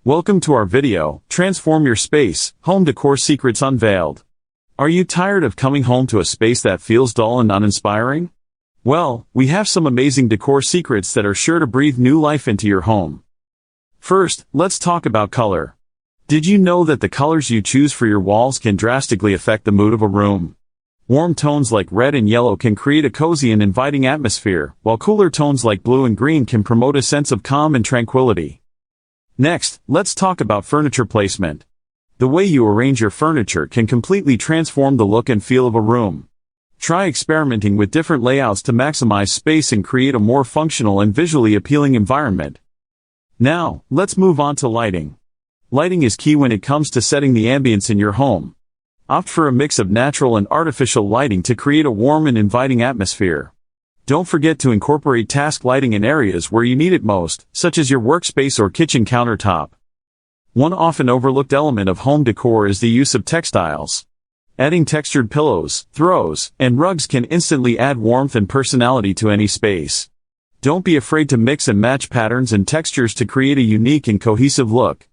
Welcome to our video, Transform Your Space, Home Decor Secrets Unveiled. Are you tired of coming home to a space that feels dull and uninspiring? Well, we have some amazing decor secrets that are sure to breathe new life into your home. First, let's talk about color. Did you know that the colors you choose for your walls can drastically affect the mood of a room? Warm tones like red and yellow can create a cozy and inviting atmosphere, while cooler tones like blue and green can promote a sense of calm and tranquility. Next, let's talk about furniture placement. The way you arrange your furniture can completely transform the look and feel of a room. Try experimenting with different layouts to maximize space and create a more functional and visually appealing environment. Now, let's move on to lighting. Lighting is key when it comes to setting the ambience in your home. Opt for a mix of natural and artificial lighting to create a warm and inviting atmosphere. Don't forget to incorporate task lighting in areas where you need it most, such as your workspace or kitchen countertop. One often overlooked element of home decor is the use of textiles. Adding textured pillows, throws, and rugs can instantly add warmth and personality to any space. Don't be afraid to mix and match patterns and textures to create a unique and cohesive look.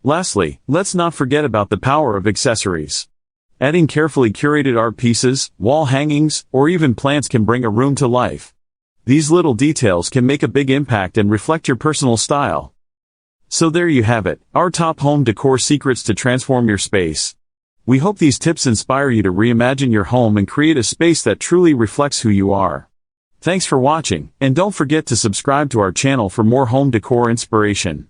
Lastly, let's not forget about the power of accessories. Adding carefully curated art pieces, wall hangings, or even plants can bring a room to life. These little details can make a big impact and reflect your personal style. So there you have it, our top home decor secrets to transform your space. We hope these tips inspire you to reimagine your home and create a space that truly reflects who you are. Thanks for watching, and don't forget to subscribe to our channel for more home decor inspiration.